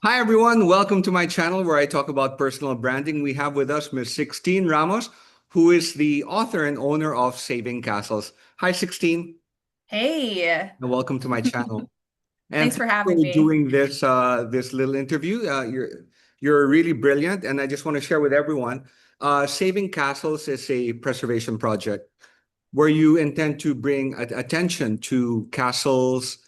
Hi, everyone. Welcome to my channel where I talk about personal branding. We have with us Miss 16 Ramos, who is the author and owner of Saving Castles. Hi, 16, Hey, and welcome to my channel. And thanks for thanks having for me. doing this little interview. You're really brilliant, and I just want to share with everyone. Saving Castles is a preservation project where you intend to bring attention to castles,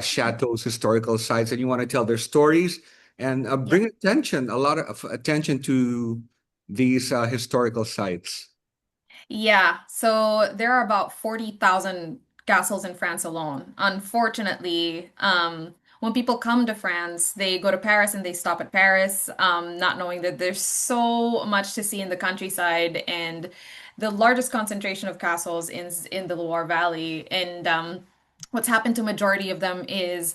chateaus, historical sites, and you want to tell their stories and Yeah. bring attention, a lot of attention to these historical sites. Yeah, so there are about 40,000 castles in France alone. Unfortunately, when people come to France, they go to Paris and they stop at Paris, not knowing that there's so much to see in the countryside and the largest concentration of castles in the Loire Valley. And what's happened to majority of them is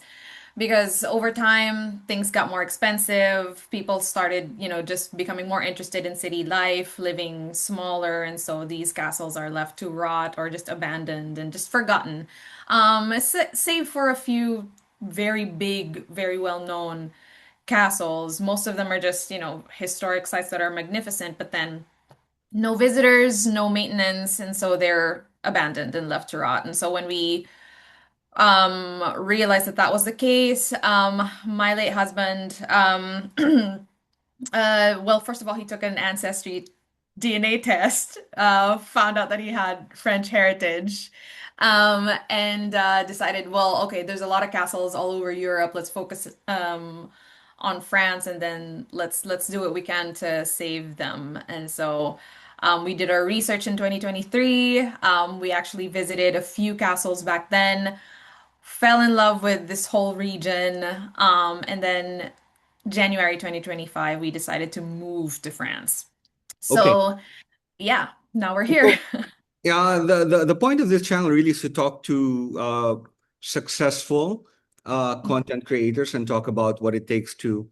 because over time things got more expensive. People started, just becoming more interested in city life, living smaller, and so these castles are left to rot or just abandoned and just forgotten. Save for a few very big, very well known castles. Most of them are just, historic sites that are magnificent, but then no visitors, no maintenance, and so they're abandoned and left to rot. And so when we realized that that was the case. My late husband, well, first of all, he took an ancestry DNA test, found out that he had French heritage, and decided, well, okay, there's a lot of castles all over Europe. Let's focus on France, and then let's do what we can to save them. And so we did our research in 2023. We actually visited a few castles back then, fell in love with this whole region. And then January 2025, we decided to move to France. Okay. So, yeah, now we're here. So, yeah, the point of this channel really is to talk to successful content creators and talk about what it takes to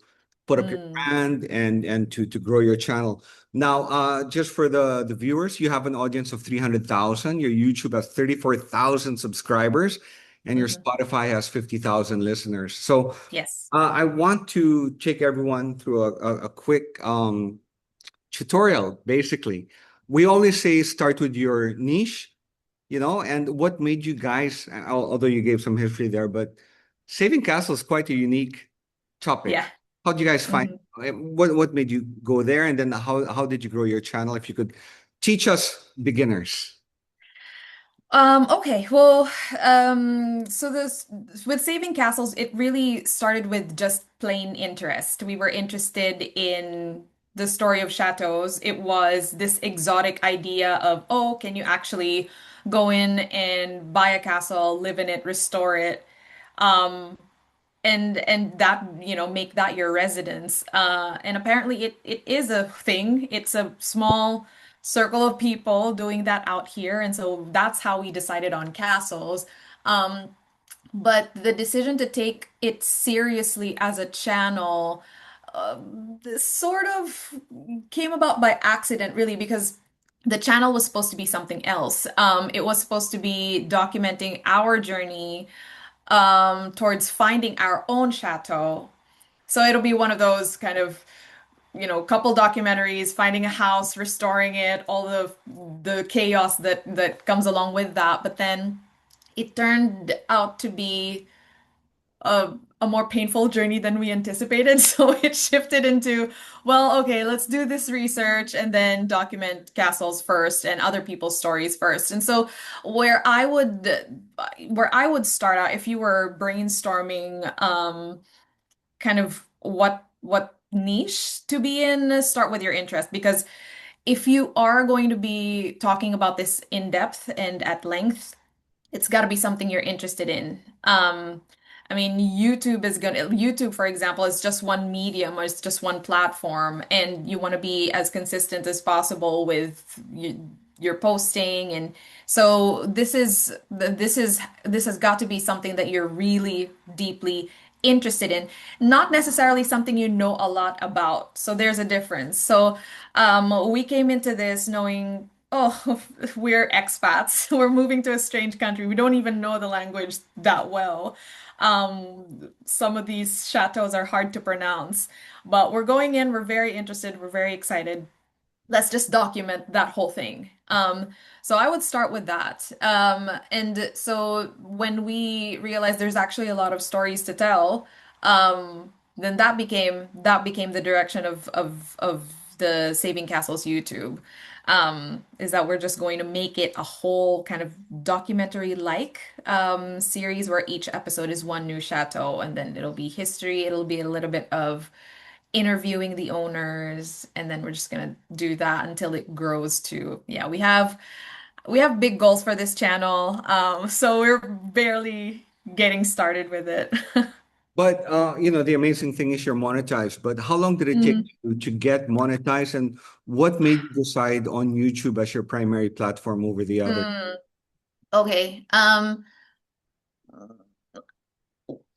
put up your Mm, brand and to grow your channel. Now, just for the viewers, you have an audience of 300,000. Your YouTube has 34,000 subscribers, and your mhm. Spotify has 50,000 listeners. So, Yes. I want to take everyone through a quick tutorial, basically. We always say start with your niche, and what made you guys, although you gave some history there, but saving castle is quite a unique Yeah. topic. How did you guys find, Mhm. what made you go there? And then how did you grow your channel? If you could teach us beginners. Okay, well, so this with Saving Castles, it really started with just plain interest. We were interested in the story of chateaus. It was this exotic idea of, oh, can you actually go in and buy a castle, live in it, restore it, and that, make that your residence. And apparently it is a thing. It's a small circle of people doing that out here, and so that's how we decided on castles. Um, but the decision to take it seriously as a channel this sort of came about by accident, really, because the channel was supposed to be something else. It was supposed to be documenting our journey towards finding our own chateau. So it'll be one of those kind of, couple documentaries, finding a house, restoring it, all the chaos that comes along with that. But then it turned out to be a more painful journey than we anticipated. So it shifted into, well, okay, let's do this research and then document castles first and other people's stories first. And so where I would where I would start out if you were brainstorming kind of what niche to be in, start with your interest, because if you are going to be talking about this in depth and at length, it's got to be something you're interested in. I mean, YouTube, for example, is just one medium or it's just one platform, and you want to be as consistent as possible with your posting. And so this has got to be something that you're really deeply interested in, not necessarily something you know a lot about. So there's a difference. So we came into this knowing, oh, we're expats. We're moving to a strange country. We don't even know the language that well. Some of these chateaus are hard to pronounce, but we're going in, we're very interested, we're very excited. Let's just document that whole thing. So I would start with that. And so when we realized there's actually a lot of stories to tell, then that became the direction of the Saving Castles YouTube. Is that we're just going to make it a whole kind of documentary-like series where each episode is one new chateau, and then it'll be history, it'll be a little bit of interviewing the owners, and then we're just gonna do that until it grows to, yeah, we have big goals for this channel. So we're barely getting started with it. But the amazing thing is you're monetized. But how long did it take Mm, you to get monetized, and what made you decide on YouTube as your primary platform over the other? mm, okay.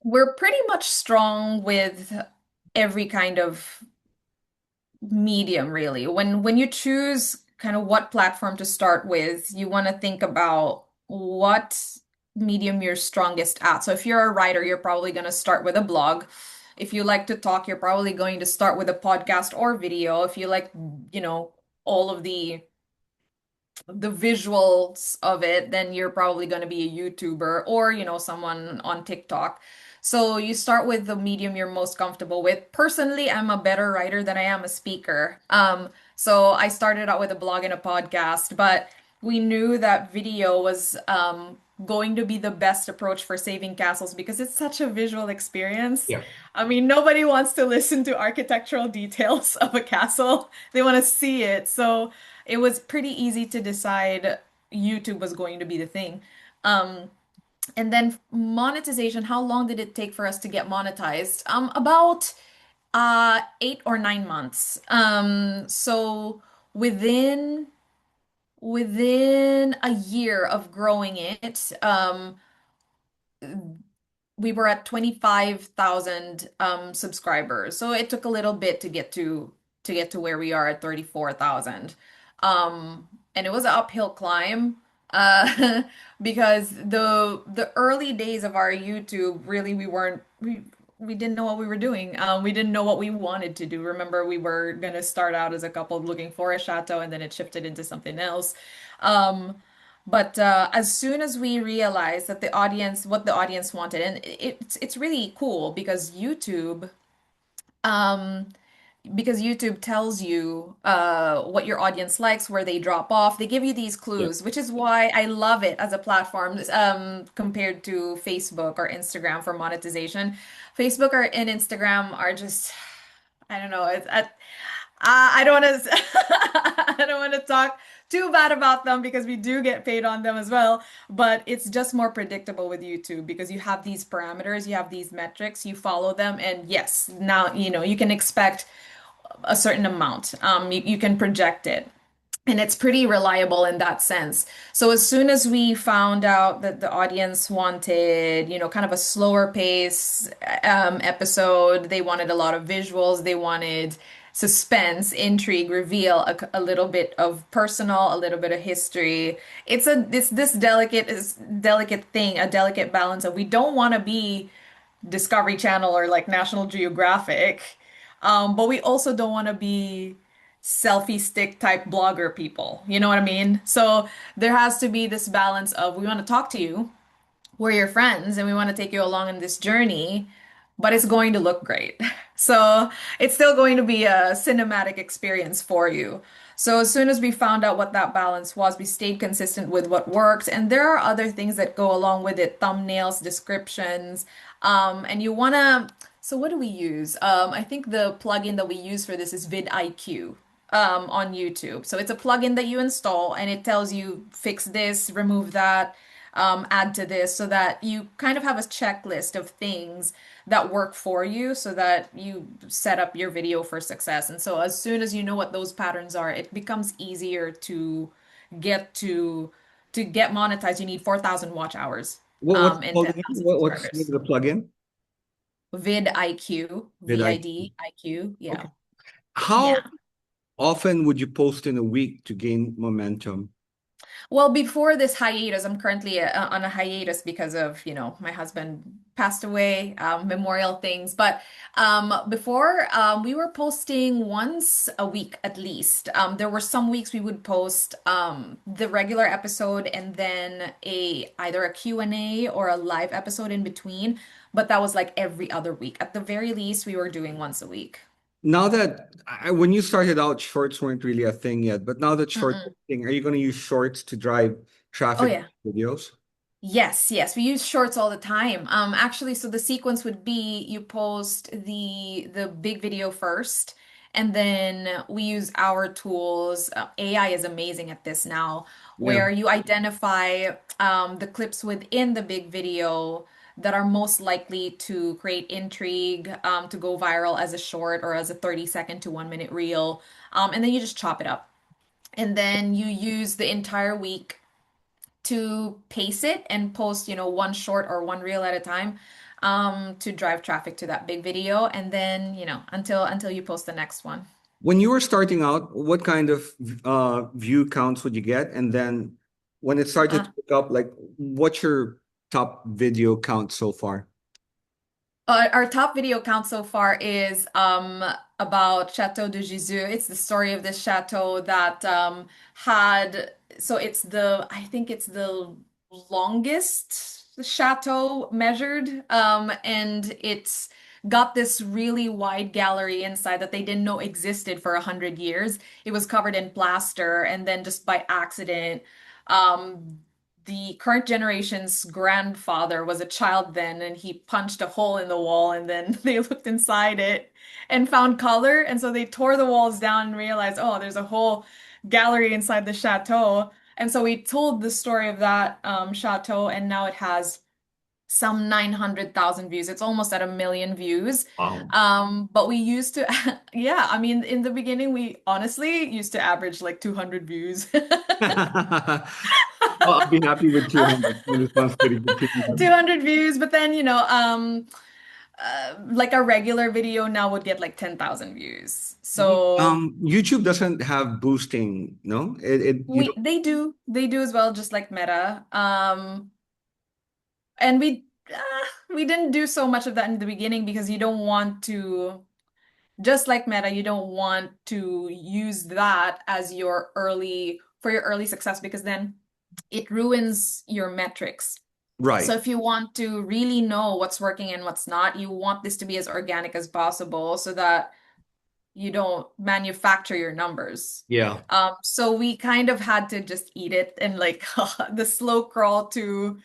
We're pretty much strong with every kind of medium, really. When you choose kind of what platform to start with, you want to think about what medium you're strongest at. So if you're a writer, you're probably going to start with a blog. If you like to talk, you're probably going to start with a podcast or video. If you like, all of the visuals of it, then you're probably going to be a YouTuber or, someone on TikTok. So you start with the medium you're most comfortable with. Personally, I'm a better writer than I am a speaker. So I started out with a blog and a podcast, but we knew that video was going to be the best approach for saving castles because it's such a visual experience. Yeah. I mean, nobody wants to listen to architectural details of a castle. They want to see it. So it was pretty easy to decide YouTube was going to be the thing. Um, and then monetization, how long did it take for us to get monetized? About 8 or 9 months. So within within a year of growing it, we were at 25,000 subscribers. So it took a little bit to get to where we are at 34,000. And it was an uphill climb uh because the early days of our YouTube, really we didn't know what we were doing. We didn't know what we wanted to do. Remember, we were gonna start out as a couple looking for a chateau, and then it shifted into something else. Um, but as soon as we realized that what the audience wanted, and it's really cool um, because YouTube tells you what your audience likes, where they drop off. They give you these Yeah. clues, which is why I love it as a platform compared to Facebook or Instagram for monetization. Facebook and Instagram are just, I don't know. I don't want to I don't want to talk too bad about them because we do get paid on them as well, but it's just more predictable with YouTube because you have these parameters, you have these metrics, you follow them, and yes, now you can expect a certain amount. You can project it. And it's pretty reliable in that sense. So as soon as we found out that the audience wanted, kind of a slower pace episode, they wanted a lot of visuals, they wanted suspense, intrigue, reveal, a little bit of personal, a little bit of history. It's this delicate thing, a delicate balance of we don't want to be Discovery Channel or like National Geographic, but we also don't want to be selfie stick type blogger people. You know what I mean? So there has to be this balance of we want to talk to you, we're your friends, and we want to take you along on this journey, but it's going to look great. So it's still going to be a cinematic experience for you. So as soon as we found out what that balance was, we stayed consistent with what worked. And there are other things that go along with it, thumbnails, descriptions. And you wanna, so what do we use? I think the plugin that we use for this is vidIQ on YouTube. So it's a plugin that you install and it tells you fix this, remove that, add to this, so that you kind of have a checklist of things that work for you so that you set up your video for success. And so as soon as you know what those patterns are, it becomes easier get to to get monetized. You need 4,000 watch hours What's it and called again? 10,000 What's the name subscribers. of the plugin? VidIQ, Did I? VidIQ. Okay. Yeah. How Yeah. often would you post in a week to gain momentum? Well, before this hiatus, I'm currently on a hiatus because of, my husband passed away, memorial things. But before, we were posting once a week at least. There were some weeks we would post the regular episode and then either a Q&A or a live episode in between. But that was like every other week. At the very least, we were doing once a week. Now that when you started out, shorts weren't really a thing yet, but now that shorts are Mm-mm. a thing, are you going to use shorts to drive Oh traffic yeah. videos? Yes, yes, we use shorts all the time. Actually, so the sequence would be you post the big video first, and then we use our tools. AI is amazing at this now, Yeah. where you identify the clips within the big video that are most likely to create intrigue, to go viral as a short or as a 30-second to 1 minute reel, and then you just chop it up, and then you use the entire week to pace it and post, one short or one reel at a time, to drive traffic to that big video, and then, until you post the next one. When you were starting out, what kind of view counts would you get? And then when it started Uh, to pick up, like what's your top video count so far? our top video count so far is about Chateau de Jésus. It's the story of this chateau that had so I think it's the longest chateau measured, and it's got this really wide gallery inside that they didn't know existed for 100 years. It was covered in plaster, and then just by accident, um, the current generation's grandfather was a child then, and he punched a hole in the wall, and then they looked inside it and found color. And so they tore the walls down and realized, oh, there's a whole gallery inside the chateau. And so we told the story of that chateau, and now it has some 900,000 views. It's almost at 1 million views. Wow. But we used to, yeah, I mean, in the beginning, we honestly used to average like 200 views. Well, I'll be happy with 200. It sounds pretty good to me. 200 views, but then, like a regular video now would get like 10,000 views. So YouTube doesn't have boosting, no? You don't. they do as well, just like Meta. And we didn't do so much of that in the beginning because you don't want to, just like Meta, you don't want to use that as your early success, because then it ruins your metrics. So Right. if you want to really know what's working and what's not, you want this to be as organic as possible so that you don't manufacture your numbers. Yeah. So we kind of had to just eat it, and like the slow crawl to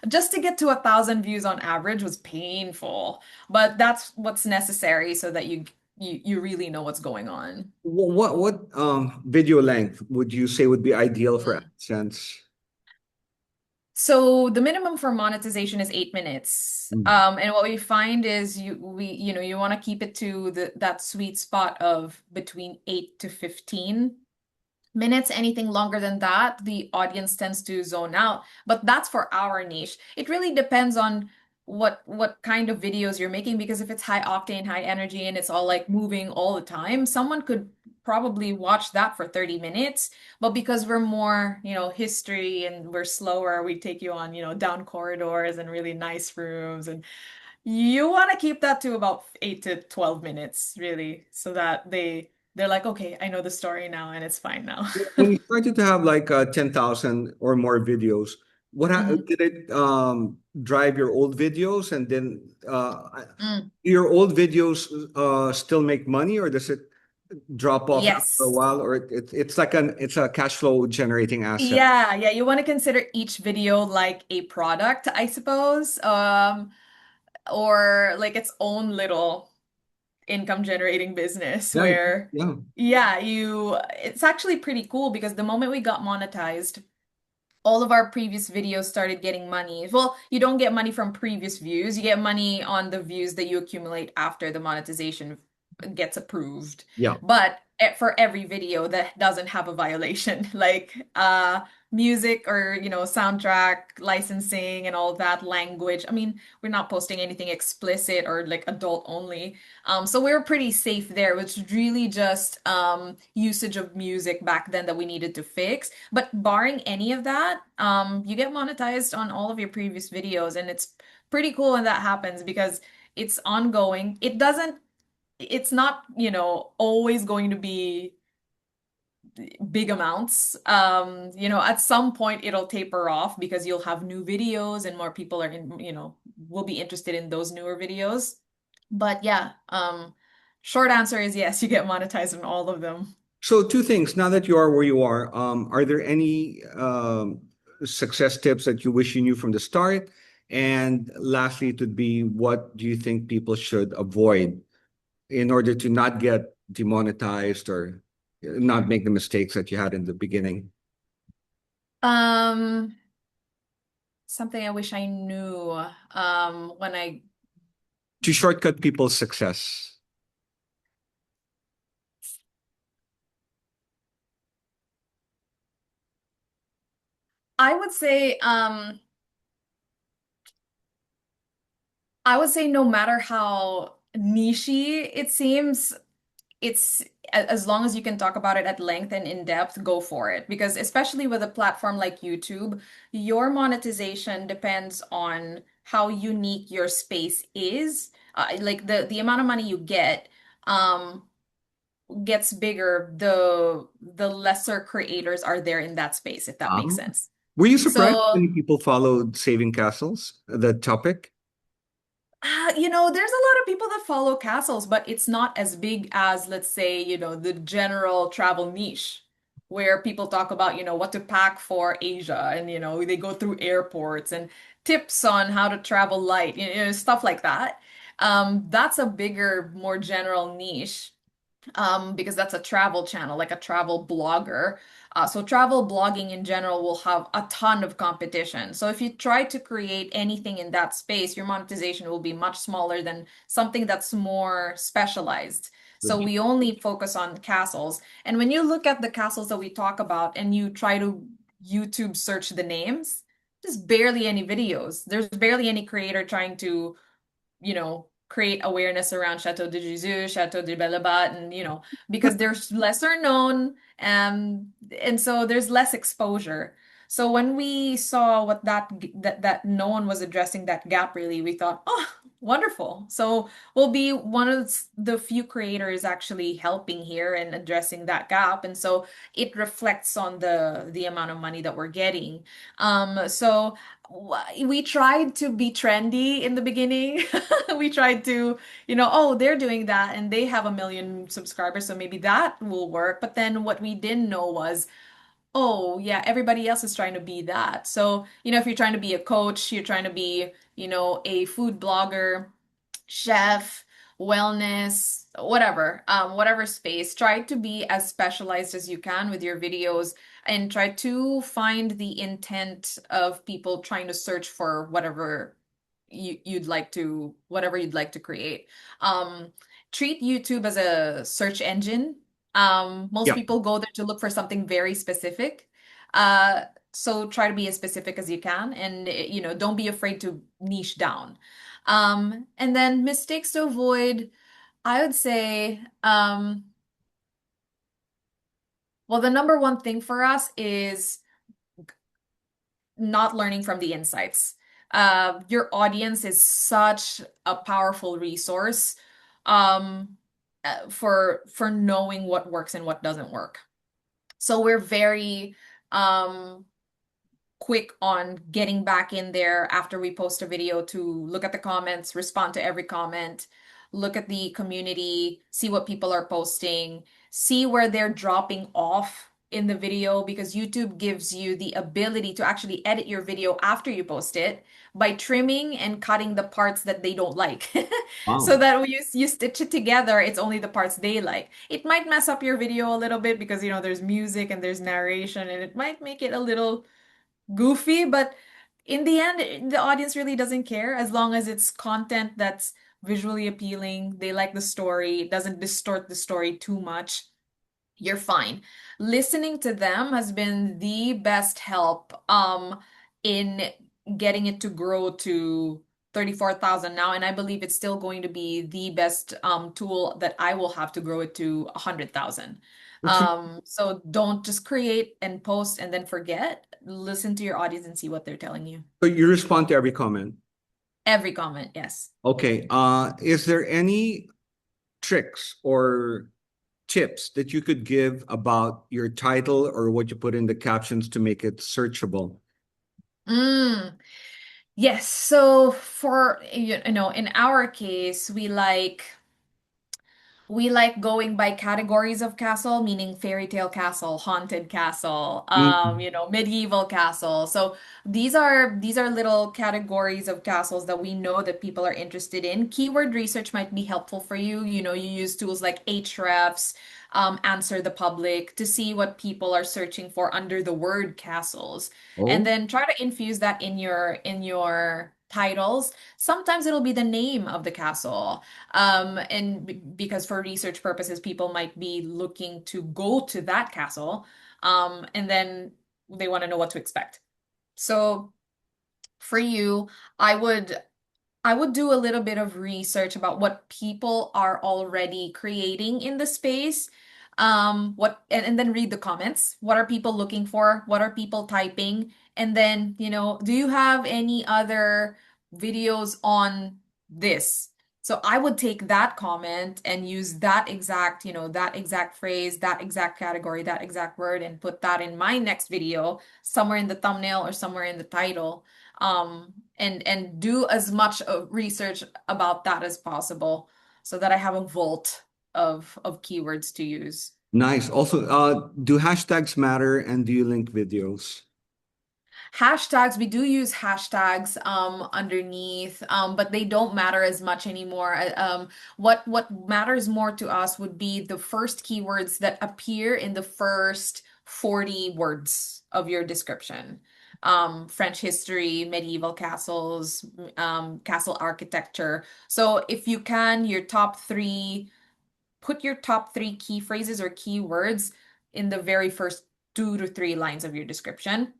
just to get to 1,000 views on average was painful, but that's what's necessary so that you really know what's going on. What video length would you say would be ideal for Mm. AdSense? So the minimum for monetization is 8 minutes. Mm. And what we find is you want to keep it to that sweet spot of between 8 to 15 minutes. Anything longer than that, the audience tends to zone out. But that's for our niche. It really depends on what kind of videos you're making, because if it's high octane, high energy, and it's all like moving all the time, someone could probably watch that for 30 minutes. But because we're more, history, and we're slower, we take you on, down corridors and really nice rooms, and you want to keep that to about 8 to 12 minutes, really, so that they're like, okay, I know the story now and it's fine now. When you started to have like 10,000 or more videos, Mhm. did it drive your old videos and then Mm. your old videos still make money, or does it drop off after a Yes. while, or it's like it's a cash flow generating asset? Yeah, yeah. You want to consider each video like a product, I suppose, or like its own little income generating business Yeah, where, yeah, yeah, it's actually pretty cool because the moment we got monetized, all of our previous videos started getting money. Well, you don't get money from previous views. You get money on the views that you accumulate after the monetization gets approved. yeah. But for every video that doesn't have a violation, like music or, soundtrack licensing and all that language. I mean, we're not posting anything explicit or like adult only. So we were pretty safe there. It was really just usage of music back then that we needed to fix. But barring any of that, you get monetized on all of your previous videos, and it's pretty cool when that happens because it's ongoing. It's not, always going to be big amounts. At some point it'll taper off because you'll have new videos and more people will be interested in those newer videos. But yeah, short answer is yes, you get monetized on all of them. So two things. Now that you are where you are there any success tips that you wish you knew from the start? And lastly, it would be, what do you think people should avoid in order to not get demonetized or not make the mistakes that you had in the beginning? Um, Something I wish I knew when To shortcut people's success. I would say no matter how nichey it seems, it's as long as you can talk about it at length and in depth, go for it. Because especially with a platform like YouTube, your monetization depends on how unique your space is. Like the amount of money you get gets bigger the lesser creators are there in that space, if that makes Um, sense. were you surprised So when people followed Saving Castles, the topic? there's a lot of people that follow castles, but it's not as big as, let's say, the general travel niche where people talk about, what to pack for Asia and, they go through airports and tips on how to travel light, stuff like that. That's a bigger, more general niche because that's a travel channel, like a travel blogger. So travel blogging in general will have a ton of competition. So if you try to create anything in that space, your monetization will be much smaller than something that's more specialized. So we only focus on castles. And when you look at the castles that we talk about and you try to YouTube search the names, there's barely any videos. There's barely any creator trying to create awareness around Chateau de Jesus, Chateau de Belabat, and because they're lesser known, and so there's less exposure. So when we saw what that no one was addressing that gap really, we thought, oh, wonderful. So we'll be one of the few creators actually helping here and addressing that gap, and so it reflects on the amount of money that we're getting. So we tried to be trendy in the beginning. We tried to, oh, they're doing that and they have 1 million subscribers, so maybe that will work. But then what we didn't know was, oh, yeah, everybody else is trying to be that. So, if you're trying to be a coach, you're trying to be, a food blogger, chef, wellness, whatever space. Try to be as specialized as you can with your videos and try to find the intent of people trying to search for whatever you'd like to create. Um, Treat YouTube as a search engine. Most Yeah. people go there to look for something very specific. Uh, so try to be as specific as you can and don't be afraid to niche down. And then mistakes to avoid, I would say, well, the number one thing for us is not learning from the insights. Your audience is such a powerful resource um, for knowing what works and what doesn't work. So we're very quick on getting back in there after we post a video to look at the comments, respond to every comment, look at the community, see what people are posting, see where they're dropping off in the video because YouTube gives you the ability to actually edit your video after you post it by trimming and cutting the parts that they don't like. So Wow. that when you stitch it together, it's only the parts they like. It might mess up your video a little bit because there's music and there's narration and it might make it a little goofy, but in the end, the audience really doesn't care as long as it's content that's visually appealing. They like the story, it doesn't distort the story too much. you're fine. Listening to them has been the best help in getting it to grow to 34,000 now, and I believe it's still going to be the best tool that I will have to grow it to 100,000. That's re- So don't just create and post and then forget. Listen to your audience and see what they're telling you. so you respond to every comment. Every comment, yes. Okay. Is there any tricks or tips that you could give about your title or what you put in the captions to make it searchable? Mm. Yes, so for you know, in our case, we like going by categories of castle, meaning fairy tale castle, haunted castle, Mm. medieval castle. So these are little categories of castles that we know that people are interested in. Keyword research might be helpful for you. You use tools like Ahrefs, Answer the Public to see what people are searching for under the word castles, and Oh, then try to infuse that in your titles. Sometimes it'll be the name of the castle. Because for research purposes, people might be looking to go to that castle, and then they want to know what to expect. So for you, I would I would do a little bit of research about what people are already creating in the space. And then read the comments. What are people looking for? What are people typing? And then, do you have any other videos on this? So I would take that comment and use that exact phrase, that exact category, that exact word, and put that in my next video, somewhere in the thumbnail or somewhere in the title, and do as much research about that as possible so that I have a vault of keywords to use. nice. Also, do hashtags matter and do you link videos? Hashtags, we do use hashtags underneath, but they don't matter as much anymore. What matters more to us would be the first keywords that appear in the first 40 words of your description. French history, medieval castles, castle architecture. So if you can, put your top three key phrases or keywords in the very first 2 to 3 lines of your description.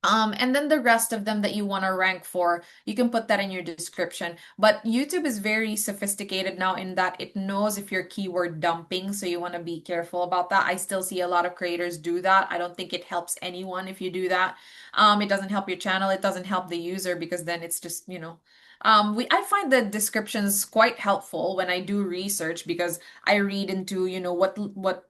And then the rest of them that you want to rank for, you can put that in your description. But YouTube is very sophisticated now in that it knows if you're keyword dumping, so you want to be careful about that. I still see a lot of creators do that. I don't think it helps anyone if you do that. It doesn't help your channel, it doesn't help the user because then it's just, I find the descriptions quite helpful when I do research because I read into, what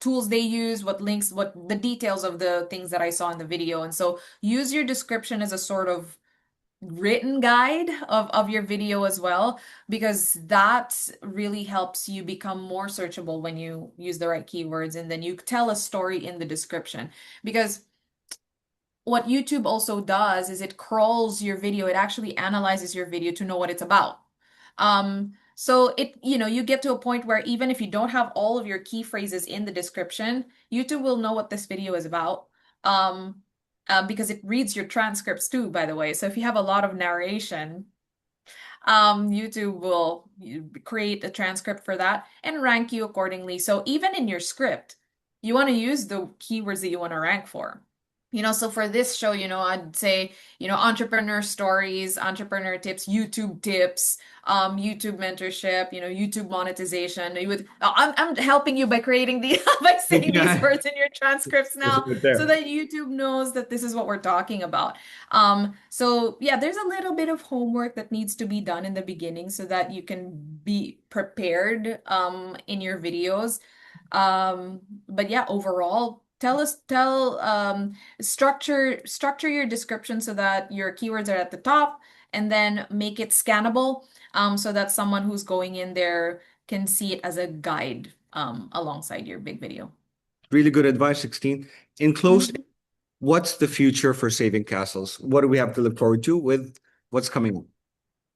tools they use, what links, what the details of the things that I saw in the video. And so use your description as a sort of written guide of your video as well, because that really helps you become more searchable when you use the right keywords and then you tell a story in the description. Because what YouTube also does is it crawls your video, it actually analyzes your video to know what it's about. So you get to a point where even if you don't have all of your key phrases in the description, YouTube will know what this video is about. Because it reads your transcripts too, by the way. So if you have a lot of narration, YouTube will create a transcript for that and rank you accordingly. So even in your script, you want to use the keywords that you want to rank for. So for this show, I'd say, entrepreneur stories, entrepreneur tips, YouTube tips, YouTube mentorship, YouTube monetization. I'm helping you by creating by saying these Yeah, words in your transcripts it's now right so there. that YouTube knows that this is what we're talking about. So yeah, there's a little bit of homework that needs to be done in the beginning so that you can be prepared in your videos. But yeah, overall, structure your description so that your keywords are at the top, and then make it scannable, so that someone who's going in there can see it as a guide alongside your big video. Really good advice, 16. In closing, Mhm. what's the future for Saving Castles? What do we have to look forward to with what's coming up?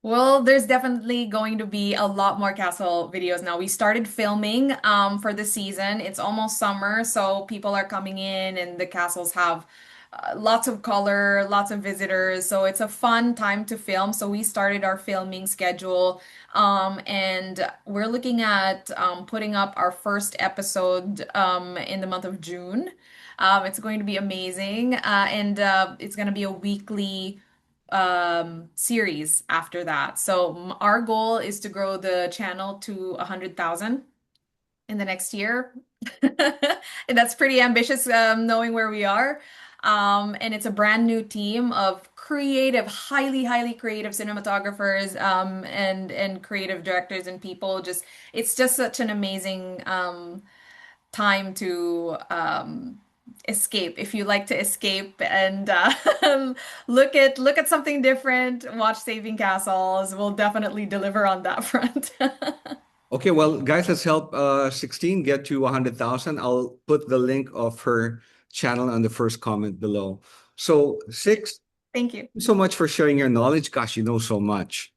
Well, there's definitely going to be a lot more castle videos now. We started filming for the season. It's almost summer, so people are coming in and the castles have lots of color, lots of visitors. So it's a fun time to film. So we started our filming schedule, and we're looking at putting up our first episode in the month of June. It's going to be amazing, and it's going to be a weekly series after that. So our goal is to grow the channel to 100,000 in the next year. And that's pretty ambitious, knowing where we are. And it's a brand new team of creative, highly creative cinematographers, and creative directors and people. Just it's just such an amazing time to escape. If you like to escape and look at something different, watch Saving Castles. We'll definitely deliver on that front. Okay, well, guys, let's help 16 get to 100,000. I'll put the link of her channel on the first comment below. So, Six, thank Thank you. you so much for sharing your knowledge. Gosh, you know so much.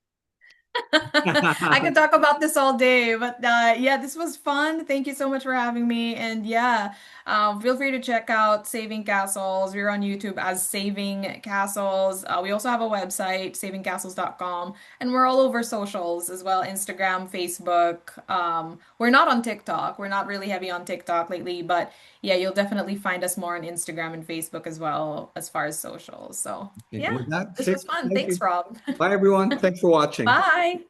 I could talk about this all day, but yeah, this was fun. Thank you so much for having me. And yeah, feel free to check out Saving Castles. We're on YouTube as Saving Castles. We also have a website, savingcastles.com, and we're all over socials as well, Instagram, Facebook. We're not on TikTok. We're not really heavy on TikTok lately, but yeah, you'll definitely find us more on Instagram and Facebook as well as far as socials. So Okay, yeah, with that, this was Six, fun. thank Thanks, you. Rob. Bye, everyone. Thanks for watching. Bye.